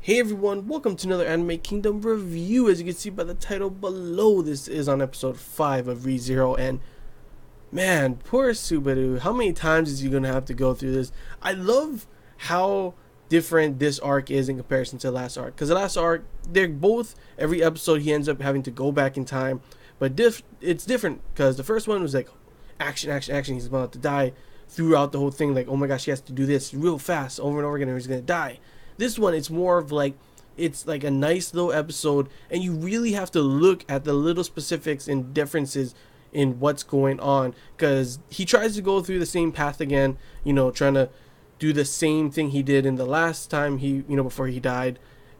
Hey everyone, welcome to another Anime Kingdom review. As you can see by the title below, this is on episode 5 of ReZero, and man, poor Subaru, how many times is he gonna have to go through this? I love how different this arc is in comparison to the last arc, because the last arc, they're both, every episode he ends up having to go back in time, but it's different, because the first one was like, action, action, action, he's about to die throughout the whole thing, like, oh my gosh, he has to do this real fast, over and over again, or he's gonna die. This one, it's more of like, it's like a nice little episode, and you really have to look at the little specifics and differences in what's going on, because he tries to go through the same path again, you know, trying to do the same thing he did in the last time he, you know, before he died,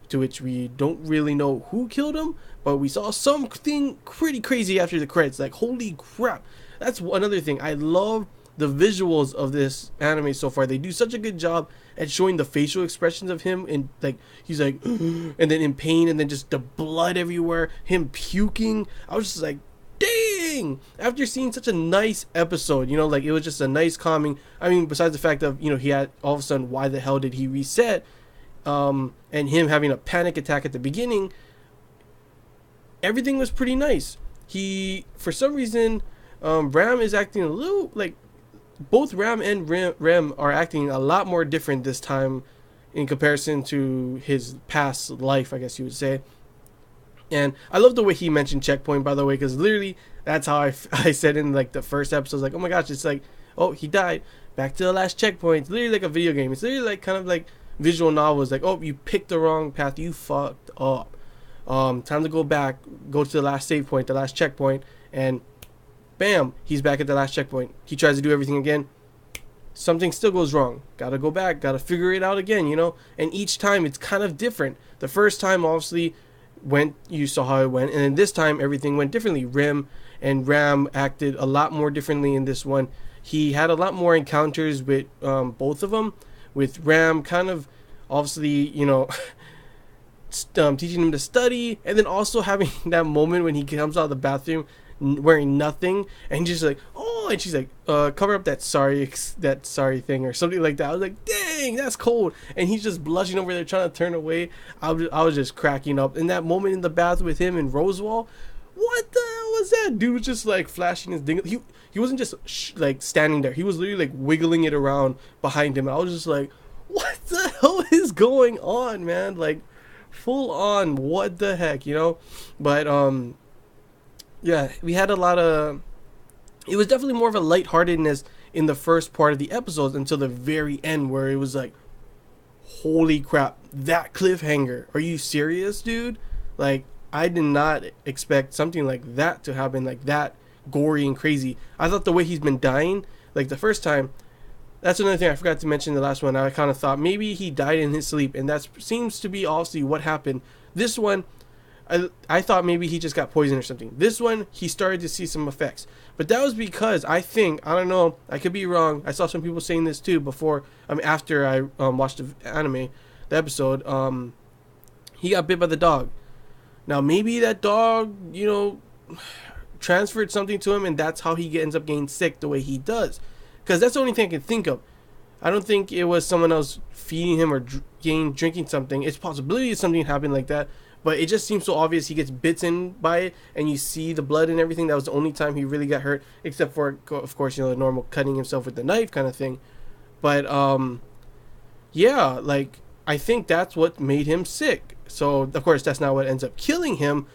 to which we don't really know who killed him, but we saw something pretty crazy after the credits, like, holy crap. That's another thing. I love the visuals of this anime so far. They do such a good job at showing the facial expressions of him, and like he's like and then in pain, and then just the blood everywhere, him puking. I was just like, dang, after seeing such a nice episode, you know, like it was just a nice calming. I mean, besides the fact of, you know, he had all of a sudden, why the hell did he reset, and him having a panic attack at the beginning, everything was pretty nice. He, for some reason, Ram is acting a little like, both Ram and Rem are acting a lot more different this time in comparison to his past life, I guess you would say. And I love the way he mentioned checkpoint, by the way, because literally that's how I said in like the first episode, like, oh my gosh, it's like, oh, he died, back to the last checkpoint. It's literally like a video game. It's literally like kind of like visual novels, like, oh, you picked the wrong path, you fucked up. Time to go back, go to the last save point, the last checkpoint, and bam, he's back at the last checkpoint. He tries to do everything again. Something still goes wrong. Gotta go back. Gotta figure it out again, you know? And each time it's kind of different. The first time, obviously, you saw how it went. And then this time, everything went differently. Rem and Ram acted a lot more differently in this one. He had a lot more encounters with both of them. With Ram kind of, obviously, you know, teaching him to study. And then also having that moment when he comes out of the bathroom wearing nothing, and just like, oh, and she's like, cover up that sorry thing or something like that. I was like, dang, that's cold. And he's just blushing over there trying to turn away. I was just cracking up in that moment in the bath with him and Rosewall. What the hell was that? Dude was just like flashing his ding. He wasn't just like standing there. He was literally like wiggling it around behind him. And I was just like, what the hell is going on, man? Like, full on, what the heck, you know? But yeah, we had a lot of, it was definitely more of a lightheartedness in the first part of the episodes until the very end, where it was like, holy crap, that cliffhanger. Are you serious, dude? Like, I did not expect something like that to happen, like that gory and crazy. I thought the way he's been dying, like the first time, that's another thing I forgot to mention in the last one. I kind of thought maybe he died in his sleep, and that seems to be obviously what happened. This one, I thought maybe he just got poisoned or something. This one, he started to see some effects. But that was because, I think, I don't know, I could be wrong. I saw some people saying this too before, after I watched the anime, the episode, he got bit by the dog. Now, maybe that dog, you know, transferred something to him, and that's how he ends up getting sick the way he does. Because that's the only thing I can think of. I don't think it was someone else feeding him or drinking something. It's a possibility something happened like that. But it just seems so obvious. He gets bitten by it, and you see the blood and everything. That was the only time he really got hurt, except for, of course, you know, the normal cutting himself with the knife kind of thing. But, yeah, like, I think that's what made him sick. So, of course, that's not what ends up killing him.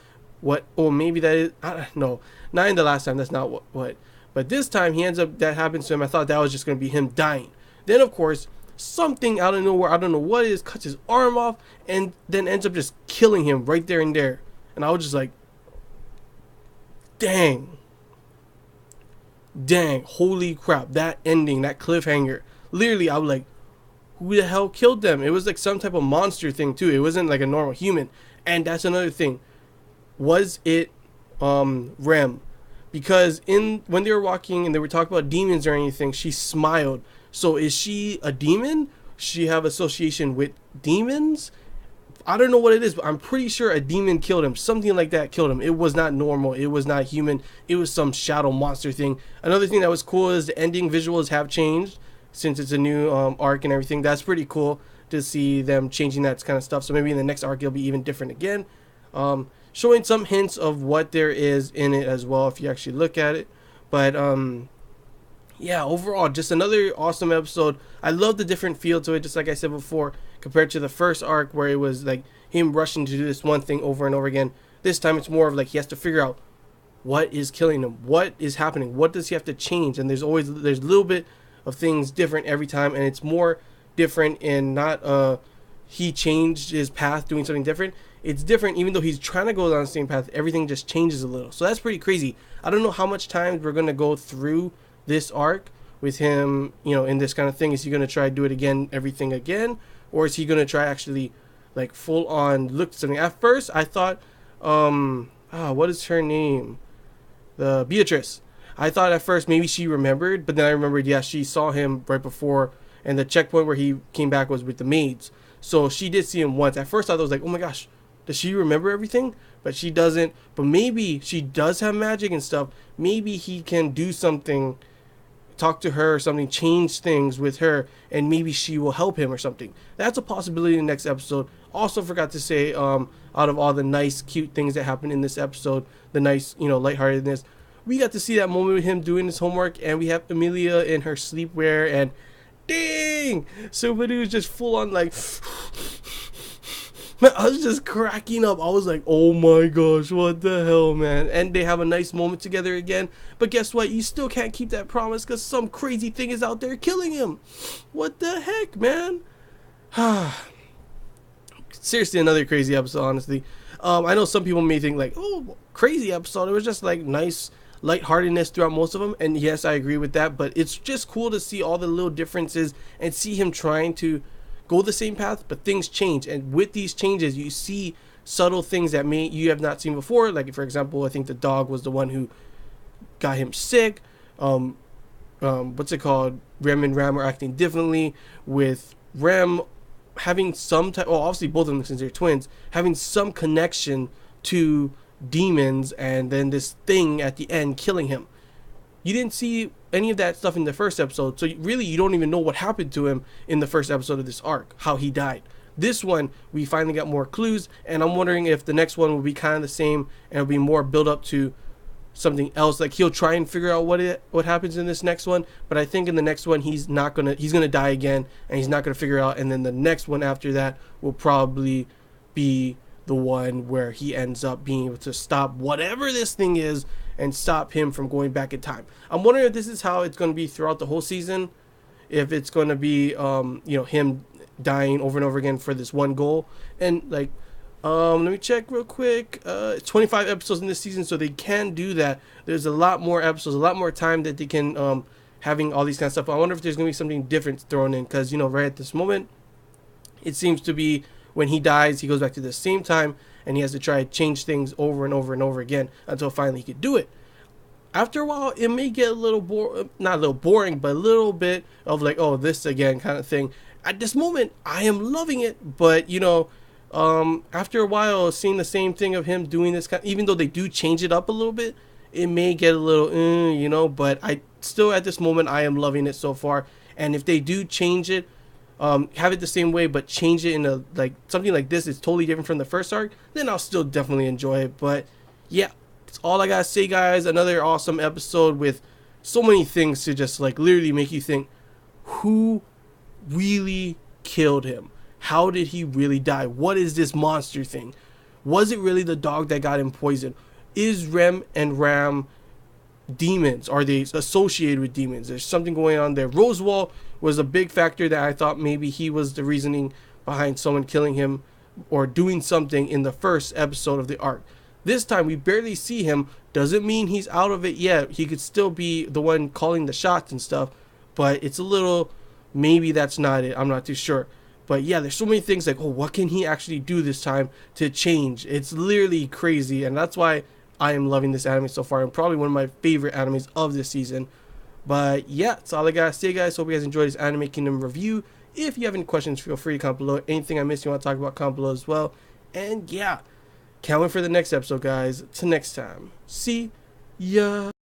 Maybe that is, I don't know. Not in the last time, that's not what. But this time, that happens to him. I thought that was just going to be him dying. Then, of course, something out of nowhere, I don't know what it is, cuts his arm off, and then ends up just killing him right there and there. And I was just like, dang, holy crap, that ending, that cliffhanger. Literally, I was like, who the hell killed them? It was like some type of monster thing too. It wasn't like a normal human. And that's another thing. Was it Rem? Because when they were walking and they were talking about demons or anything, she smiled. So is she a demon? She have association with demons? I don't know what it is, but I'm pretty sure a demon killed him. Something like that killed him. It was not normal. It was not human. It was some shadow monster thing. Another thing that was cool is the ending visuals have changed since it's a new arc and everything. That's pretty cool. to see them changing that kind of stuff. So maybe in the next arc it'll be even different again. Showing some hints of what there is in it as well if you actually look at it. But yeah, overall, just another awesome episode. I love the different feel to it, just like I said before, compared to the first arc where it was like him rushing to do this one thing over and over again. This time it's more of like he has to figure out what is killing him, what is happening, what does he have to change, and there's a little bit of things different every time, and it's more different in not he changed his path doing something different. It's different even though he's trying to go down the same path, everything just changes a little. So that's pretty crazy. I don't know how much time we're going to go through this arc with him, you know, in this kind of thing. Is he going to try to do it again, everything again, or is he going to try actually like full on look at something? At first I thought what is her name, the Beatrice, I thought at first maybe she remembered, but then I remembered, yeah, she saw him right before, and the checkpoint where he came back was with the maids, so she did see him once. At first I thought it was like, oh my gosh, does she remember everything? But she doesn't. But maybe she does have magic and stuff. Maybe he can do something, talk to her or something, change things with her, and maybe she will help him or something. That's a possibility in the next episode. Also forgot to say, out of all the nice, cute things that happened in this episode, the nice, you know, lightheartedness, we got to see that moment with him doing his homework, and we have Emilia in her sleepwear, and dang, Super Dude's just full on like, man, I was just cracking up. I was like, oh my gosh, what the hell, man. And they have a nice moment together again. But guess what? You still can't keep that promise because some crazy thing is out there killing him. What the heck, man? Seriously, another crazy episode, honestly. I know some people may think like, oh, crazy episode. It was just like nice lightheartedness throughout most of them. And yes, I agree with that. But it's just cool to see all the little differences and see him trying to go the same path, but things change, and with these changes you see subtle things that you have not seen before. Like, for example, I think the dog was the one who got him sick. What's it called? Rem and Ram are acting differently, with Rem having some type, well, obviously both of them, since they're twins, having some connection to demons, and then this thing at the end killing him. You didn't see any of that stuff in the first episode, so really you don't even know what happened to him in the first episode of this arc, how he died. This one, we finally got more clues, and I'm wondering if the next one will be kind of the same, and it'll be more build up to something else. Like, he'll try and figure out what happens in this next one, but I think in the next one he's gonna die again, and he's not gonna figure out, and then the next one after that will probably be the one where he ends up being able to stop whatever this thing is and stop him from going back in time. I'm wondering if this is how it's going to be throughout the whole season, if it's going to be him dying over and over again for this one goal. And like, let me check real quick. It's 25 episodes in this season, so they can do that. There's a lot more episodes, a lot more time that they can having all these kind of stuff. I wonder if there's going to be something different thrown in, because right at this moment it seems to be when he dies, he goes back to the same time, and he has to try to change things over and over and over again until finally he could do it. After a while, it may get a little not a little boring, but a little bit of like, oh, this again kind of thing. At this moment, I am loving it, but after a while, seeing the same thing of him doing this even though they do change it up a little bit, it may get a little, but I still, at this moment, I am loving it so far. And if they do change it, have it the same way, but change it in a like something like this is totally different from the first arc, then I'll still definitely enjoy it. But yeah, that's all I gotta say, guys. Another awesome episode with so many things to just like literally make you think, who really killed him? How did he really die? What is this monster thing? Was it really the dog that got him poisoned? Is Rem and Ram demons? Are they associated with demons? There's something going on there. Roswaal was a big factor that I thought maybe he was the reasoning behind someone killing him or doing something in the first episode of the arc. This time we barely see him. Doesn't mean he's out of it yet. He could still be the one calling the shots and stuff, but it's a little, maybe that's not it. I'm not too sure. But yeah, there's so many things like, oh, what can he actually do this time to change? It's literally crazy, and that's why I am loving this anime so far, and probably one of my favorite animes of this season. But yeah, that's all I gotta say, guys. Hope you guys enjoyed this Anime Kingdom review. If you have any questions, feel free to comment below. Anything I missed you want to talk about, comment below as well. And yeah, can't wait for the next episode, guys. Till next time. See ya.